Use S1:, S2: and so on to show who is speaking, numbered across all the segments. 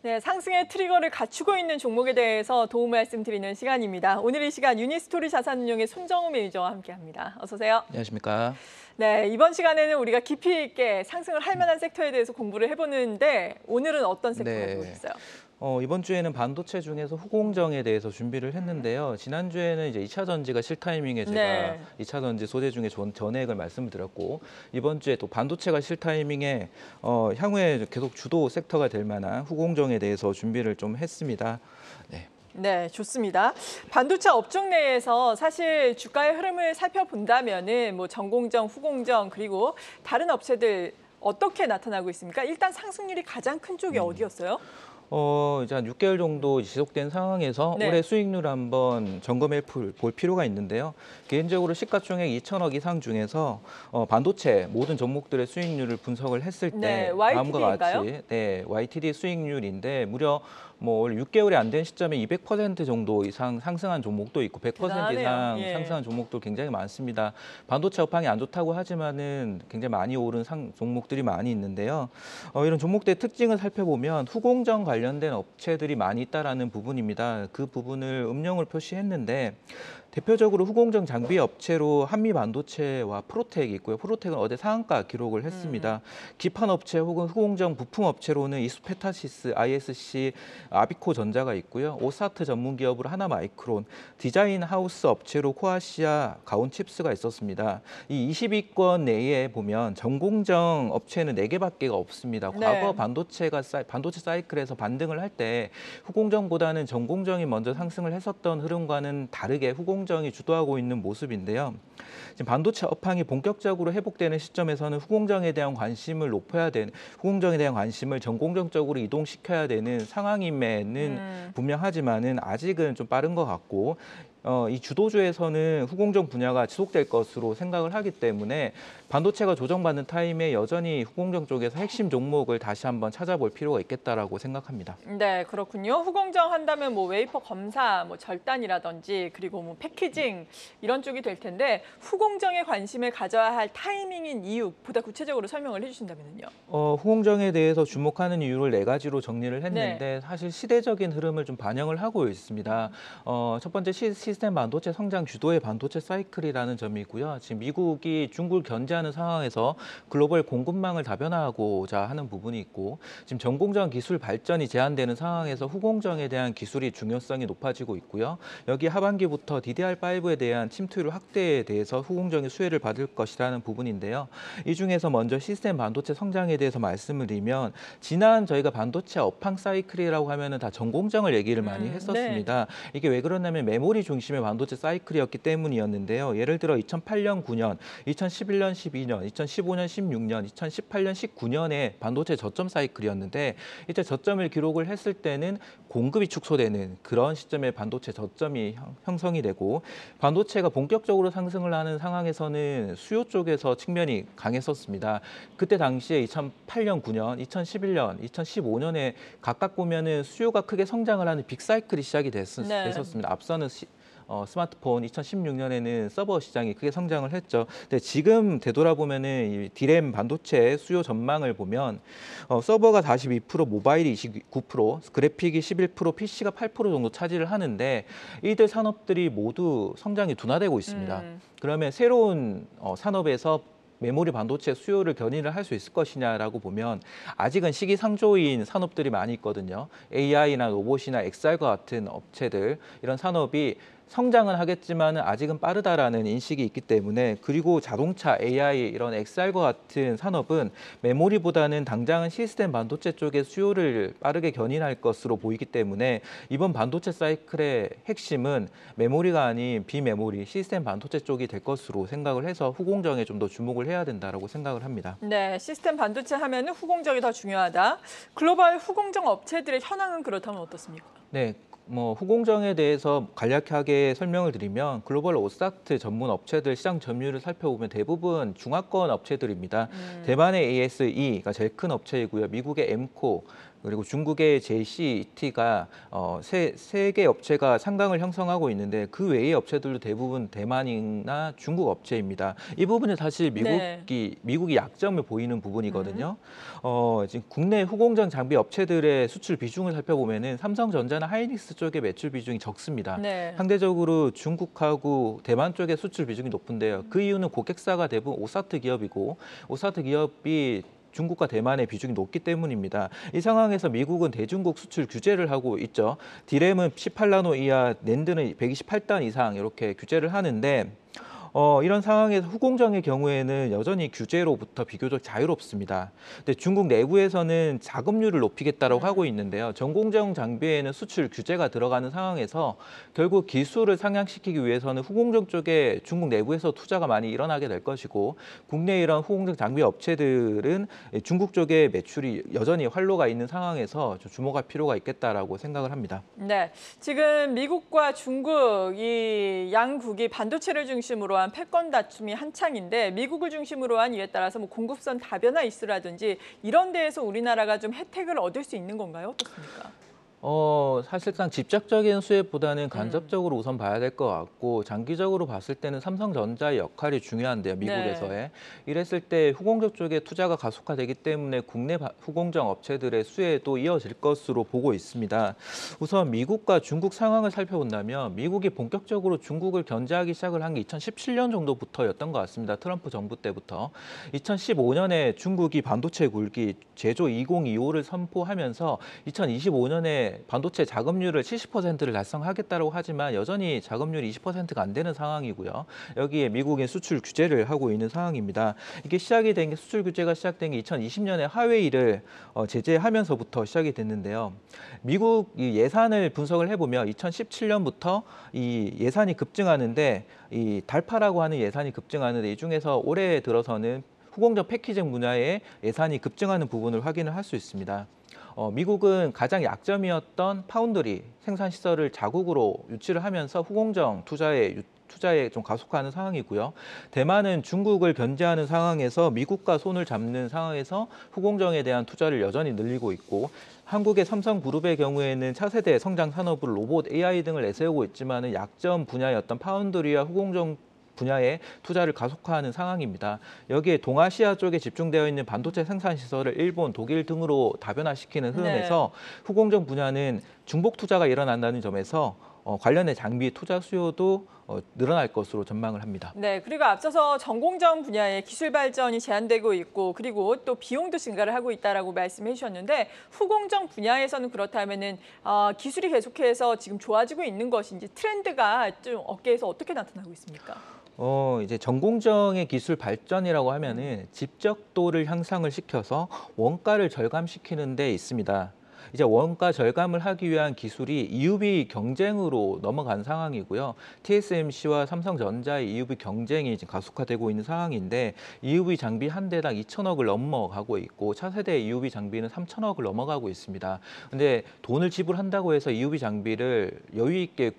S1: 네, 상승의 트리거를 갖추고 있는 종목에 대해서 도움 말씀드리는 시간입니다. 오늘 이 시간 유니스토리 자산운용의 손정우 매니저와 함께합니다. 어서 오세요.
S2: 안녕하십니까.
S1: 네, 이번 시간에는 우리가 깊이 있게 상승을 할 만한 섹터에 대해서 공부를 해보는데 오늘은 어떤 섹터 가지고 있어요?
S2: 이번 주에는 반도체 중에서 후공정에 대해서 준비를 했는데요. 지난주에는 이제 2차 전지가 실타이밍에 제가 2차 전지 소재 중에 전액을 말씀을 드렸고, 이번 주에 또 반도체가 실타이밍에 향후에 계속 주도 섹터가 될 만한 후공정에 대해서 준비를 좀 했습니다.
S1: 네, 좋습니다. 반도체 업종 내에서 사실 주가의 흐름을 살펴본다면은 뭐 전공정, 후공정 그리고 다른 업체들 어떻게 나타나고 있습니까? 일단 상승률이 가장 큰 쪽이 어디였어요?
S2: 이제 한 6개월 정도 지속된 상황에서 올해 수익률 한번 점검해 볼 필요가 있는데요. 개인적으로 시가총액 2천억 이상 중에서 반도체 모든 종목들의 수익률을 분석을 했을 때 다음과 같이 YTD 수익률인데 무려 올 6개월이 안 된 시점에 200% 정도 이상 상승한 종목도 있고 100%
S1: 대단하네요.
S2: 이상 상승한 종목도 굉장히 많습니다. 반도체 업황이 안 좋다고 하지만은 굉장히 많이 오른 종목들이 많이 있는데요. 이런 종목들의 특징을 살펴보면 후공정 관련된 업체들이 많이 있다라는 부분입니다. 그 부분을 음영을 표시했는데 대표적으로 후공정 장비 업체로 한미반도체와 프로텍이 있고요. 프로텍은 어제 상한가 기록을 했습니다. 기판 업체 혹은 후공정 부품 업체로는 이수페타시스, ISC, 아비코전자가 있고요. 오사트 전문 기업으로 하나마이크론, 디자인 하우스 업체로 코아시아, 가온칩스가 있었습니다. 이 20위권 내에 보면 전공정 업체는 4개밖에 없습니다. 과거 반도체 사이클에서 반등을 할 때 후공정보다는 전공정이 먼저 상승을 했었던 흐름과는 다르게 후공정이 주도하고 있는 모습인데요. 지금 반도체 업황이 본격적으로 회복되는 시점에서는 후공정에 대한 관심을 후공정에 대한 관심을 전공정 쪽으로 이동시켜야 되는 상황임에는 분명하지만은 아직은 좀 빠른 것 같고, 이 주도주에서는 후공정 분야가 지속될 것으로 생각을 하기 때문에 반도체가 조정받는 타임에 여전히 후공정 쪽에서 핵심 종목을 다시 한번 찾아볼 필요가 있겠다라고 생각합니다.
S1: 네, 그렇군요. 후공정 한다면 뭐 웨이퍼 검사, 뭐 절단이라든지 그리고 뭐 패키징 이런 쪽이 될 텐데 후공정에 관심을 가져야 할 타이밍인 이유 보다 구체적으로 설명을 해주신다면요.
S2: 후공정에 대해서 주목하는 이유를 4가지로 정리를 했는데 사실 시대적인 흐름을 좀 반영을 하고 있습니다. 첫 번째 시스템 반도체 성장 주도의 반도체 사이클이라는 점이고요. 지금 미국이 중국을 견제하는 상황에서 글로벌 공급망을 다변화하고자 하는 부분이 있고, 지금 전공정 기술 발전이 제한되는 상황에서 후공정에 대한 기술이 중요성이 높아지고 있고요. 여기 하반기부터 DDR5에 대한 침투율 확대에 대해서 후공정이 수혜를 받을 것이라는 부분인데요. 이 중에서 먼저 시스템 반도체 성장에 대해서 말씀을 드리면 지난 저희가 반도체 업황 사이클이라고 하면은 다 전공정을 얘기를 많이 했었습니다. 이게 왜 그러냐면 메모리 중심의 반도체 사이클이었기 때문이었는데요. 예를 들어 2008년, 9년, 2011년, 12년, 2015년, 16년, 2018년, 19년에 반도체 저점 사이클이었는데 이때 저점을 기록을 했을 때는 공급이 축소되는 그런 시점에 반도체 저점이 형성이 되고, 반도체가 본격적으로 상승을 하는 상황에서는 수요 쪽에서 측면이 강했었습니다. 그때 당시에 2008년, 9년, 2011년, 2015년에 각각 보면은 수요가 크게 성장을 하는 빅사이클이 시작이 됐었습니다. 앞서는 스마트폰 2016년에는 서버 시장이 크게 성장을 했죠. 근데 지금 되돌아보면은 이 디램 반도체 수요 전망을 보면 서버가 42%, 모바일이 29%, 그래픽이 11%, PC가 8% 정도 차지를 하는데 이들 산업들이 모두 성장이 둔화되고 있습니다. 그러면 새로운 산업에서 메모리 반도체 수요를 견인을 할 수 있을 것이냐라고 보면 아직은 시기상조인 산업들이 많이 있거든요. AI나 로봇이나 XR과 같은 업체들, 이런 산업이 성장은 하겠지만 아직은 빠르다라는 인식이 있기 때문에, 그리고 자동차, AI 이런 XR과 같은 산업은 메모리보다는 당장은 시스템 반도체 쪽의 수요를 빠르게 견인할 것으로 보이기 때문에 이번 반도체 사이클의 핵심은 메모리가 아닌 비메모리, 시스템 반도체 쪽이 될 것으로 생각을 해서 후공정에 좀 더 주목을 해야 된다라고 생각을 합니다.
S1: 네, 시스템 반도체 하면은 후공정이 더 중요하다. 글로벌 후공정 업체들의 현황은 그렇다면 어떻습니까?
S2: 네. 후공정에 대해서 간략하게 설명을 드리면 글로벌 오사트 전문 업체들 시장 점유율을 살펴보면 대부분 중화권 업체들입니다. 대만의 ASE가 제일 큰 업체이고요. 미국의 엠코, 그리고 중국의 JCET가 세 개 업체가 상강을 형성하고 있는데 그 외의 업체들도 대부분 대만이나 중국 업체입니다. 이 부분은 사실
S1: 네.
S2: 미국이 약점을 보이는 부분이거든요. 지금 국내 후공정 장비 업체들의 수출 비중을 살펴보면은 삼성전자나 하이닉스 쪽의 매출 비중이 적습니다.
S1: 네.
S2: 상대적으로 중국하고 대만 쪽의 수출 비중이 높은데요. 그 이유는 고객사가 대부분 오사트 기업이고 오사트 기업이 중국과 대만의 비중이 높기 때문입니다. 이 상황에서 미국은 대중국 수출 규제를 하고 있죠. 디램은 18나노 이하, 낸드는 128단 이상 이렇게 규제를 하는데 이런 상황에서 후공정의 경우에는 여전히 규제로부터 비교적 자유롭습니다. 근데 중국 내부에서는 자금률을 높이겠다고 하고 있는데요. 전공정 장비에는 수출 규제가 들어가는 상황에서 결국 기술을 상향시키기 위해서는 후공정 쪽에 중국 내부에서 투자가 많이 일어나게 될 것이고 국내 이런 후공정 장비 업체들은 중국 쪽에 매출이 여전히 활로가 있는 상황에서 좀 주목할 필요가 있겠다라고 생각을 합니다.
S1: 네, 지금 미국과 중국 이 양국이 반도체를 중심으로 한 패권 다툼이 한창인데 미국을 중심으로 한 이에 따라서 뭐 공급선 다변화 이슈라든지 이런 데에서 우리나라가 좀 혜택을 얻을 수 있는 건가요? 어떻습니까?
S2: 사실상 직접적인 수혜보다는 간접적으로 우선 봐야 될 것 같고 장기적으로 봤을 때는 삼성전자의 역할이 중요한데요, 미국에서의.
S1: 네.
S2: 이랬을 때 후공정 쪽에 투자가 가속화되기 때문에 국내 후공정 업체들의 수혜도 이어질 것으로 보고 있습니다. 우선 미국과 중국 상황을 살펴본다면 미국이 본격적으로 중국을 견제하기 시작을 한 게 2017년 정도부터였던 것 같습니다. 트럼프 정부 때부터. 2015년에 중국이 반도체 굴기 제조 2025를 선포하면서 2025년에 반도체 자금률을 70%를 달성하겠다고 하지만 여전히 자금률이 20%가 안 되는 상황이고요. 여기에 미국의 수출 규제를 하고 있는 상황입니다. 이게 시작이 된 게 수출 규제가 시작된 게 2020년에 하웨이를 제재하면서부터 시작이 됐는데요. 미국 이 예산을 분석을 해보면 2017년부터 이 예산이 급증하는데 이 달파라고 하는 예산이 급증하는데 이 중에서 올해 들어서는 후공정 패키징 분야의 예산이 급증하는 부분을 확인을 할 수 있습니다. 미국은 가장 약점이었던 파운드리 생산 시설을 자국으로 유치를 하면서 후공정 투자에 좀 가속화하는 상황이고요. 대만은 중국을 견제하는 상황에서 미국과 손을 잡는 상황에서 후공정에 대한 투자를 여전히 늘리고 있고 한국의 삼성그룹의 경우에는 차세대 성장 산업을 로봇, AI 등을 내세우고 있지만은 약점 분야였던 파운드리와 후공정 분야에 투자를 가속화하는 상황입니다. 여기에 동아시아 쪽에 집중되어 있는 반도체 생산 시설을 일본, 독일 등으로 다변화시키는 흐름에서 후공정 분야는 중복 투자가 일어난다는 점에서 관련된 장비 투자 수요도 늘어날 것으로 전망을 합니다.
S1: 네, 그리고 앞서서 전공정 분야의 기술 발전이 제한되고 있고 그리고 또 비용도 증가를 하고 있다라고 말씀해 주셨는데 후공정 분야에서는 그렇다면은 기술이 계속해서 지금 좋아지고 있는 것인지 트렌드가 좀 업계에서 어떻게 나타나고 있습니까?
S2: 이제 전공정의 기술 발전이라고 하면은 집적도를 향상을 시켜서 원가를 절감시키는 데 있습니다. 이제 원가 절감을 하기 위한 기술이 EUV 경쟁으로 넘어간 상황이고요. TSMC와 삼성전자의 EUV 경쟁이 지금 가속화되고 있는 상황인데 EUV 장비 한 대당 2천억을 넘어가고 있고 차세대 EUV 장비는 3천억을 넘어가고 있습니다. 근데 돈을 지불한다고 해서 EUV 장비를 여유 있게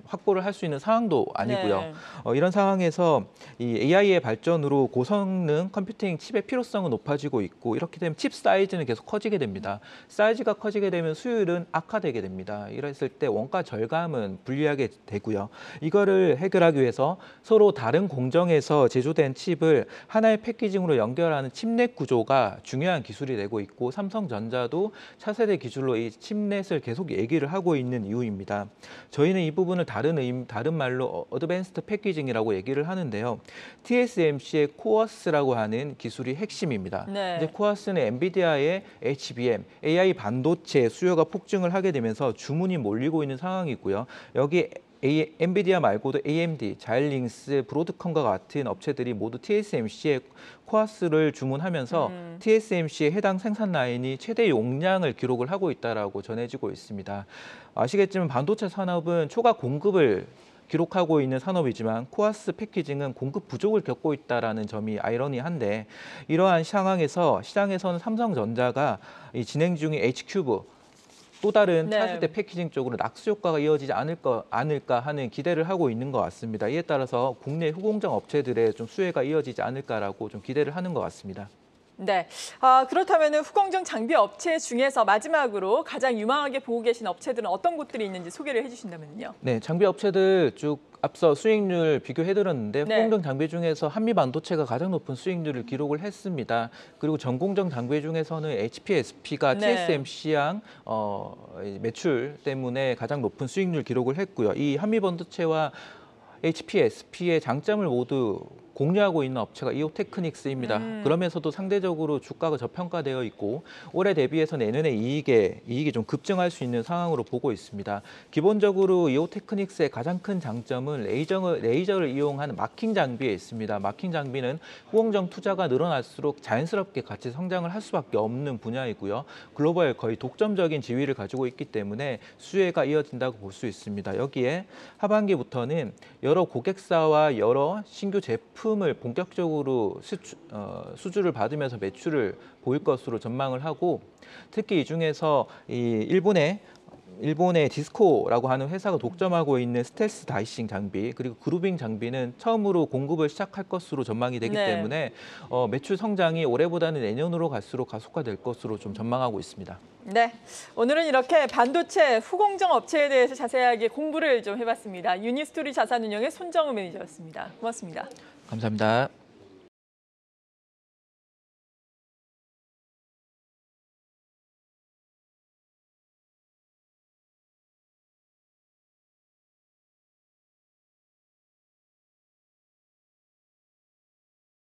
S2: 확보를 할 수 있는 상황도 아니고요.
S1: 네.
S2: 이런 상황에서 이 AI의 발전으로 고성능 컴퓨팅 칩의 필요성은 높아지고 있고 이렇게 되면 칩 사이즈는 계속 커지게 됩니다. 사이즈가 커지게 되면 수율은 악화되게 됩니다. 이랬을 때 원가 절감은 불리하게 되고요. 이거를 해결하기 위해서 서로 다른 공정에서 제조된 칩을 하나의 패키징으로 연결하는 칩넷 구조가 중요한 기술이 되고 있고 삼성전자도 차세대 기술로 이 칩넷을 계속 얘기를 하고 있는 이유입니다. 저희는 이 부분을 다른 말로 어드밴스드 패키징이라고 얘기를 하는데요. TSMC의 코어스라고 하는 기술이 핵심입니다.
S1: 네.
S2: 이제 코어스는 엔비디아의 HBM, AI 반도체 수요가 폭증을 하게 되면서 주문이 몰리고 있는 상황이고요. 여기 엔비디아 말고도 AMD, 자일링스, 브로드컴과 같은 업체들이 모두 TSMC의 코어스를 주문하면서 TSMC의 해당 생산 라인이 최대 용량을 기록을 하고 있다라고 전해지고 있습니다. 아시겠지만 반도체 산업은 초과 공급을 기록하고 있는 산업이지만 코어스 패키징은 공급 부족을 겪고 있다는 점이 아이러니한데 이러한 상황에서 시장에서는 삼성전자가 이 진행 중인 H큐브 또 다른
S1: 네.
S2: 차세대 패키징 쪽으로 낙수 효과가 이어지지 않을까 하는 기대를 하고 있는 것 같습니다. 이에 따라서 국내 후공정 업체들의 좀 수혜가 이어지지 않을까라고 좀 기대를 하는 것 같습니다.
S1: 네. 그렇다면 후공정 장비 업체 중에서 마지막으로 가장 유망하게 보고 계신 업체들은 어떤 곳들이 있는지 소개를 해주신다면요.
S2: 네, 장비 업체들 쭉 앞서 수익률 비교해드렸는데
S1: 네.
S2: 후공정 장비 중에서 한미 반도체가 가장 높은 수익률을 기록을 했습니다. 그리고 전공정 장비 중에서는 HPSP가
S1: 네.
S2: TSMC양 매출 때문에 가장 높은 수익률 기록을 했고요. 이 한미 반도체와 HPSP의 장점을 모두 공유하고 있는 업체가 이오테크닉스입니다. 그러면서도 상대적으로 주가가 저평가되어 있고 올해 대비해서 내년에 이익이 좀 급증할 수 있는 상황으로 보고 있습니다. 기본적으로 이오테크닉스의 가장 큰 장점은 레이저를 이용한 마킹 장비에 있습니다. 마킹 장비는 후공정 투자가 늘어날수록 자연스럽게 같이 성장을 할 수밖에 없는 분야이고요. 글로벌 거의 독점적인 지위를 가지고 있기 때문에 수혜가 이어진다고 볼 수 있습니다. 여기에 하반기부터는 여러 고객사와 여러 신규 제품을 본격적으로 수주를 받으면서 매출을 보일 것으로 전망을 하고 특히 이 중에서 일본의 디스코라고 하는 회사가 독점하고 있는 스텔스 다이싱 장비 그리고 그루빙 장비는 처음으로 공급을 시작할 것으로 전망이 되기
S1: 네.
S2: 때문에 매출 성장이 올해보다는 내년으로 갈수록 가속화될 것으로 좀 전망하고 있습니다.
S1: 네, 오늘은 이렇게 반도체 후공정 업체에 대해서 자세하게 공부를 좀 해봤습니다. 유니스토리 자산운용의 손정우 매니저였습니다. 고맙습니다.
S2: 감사합니다.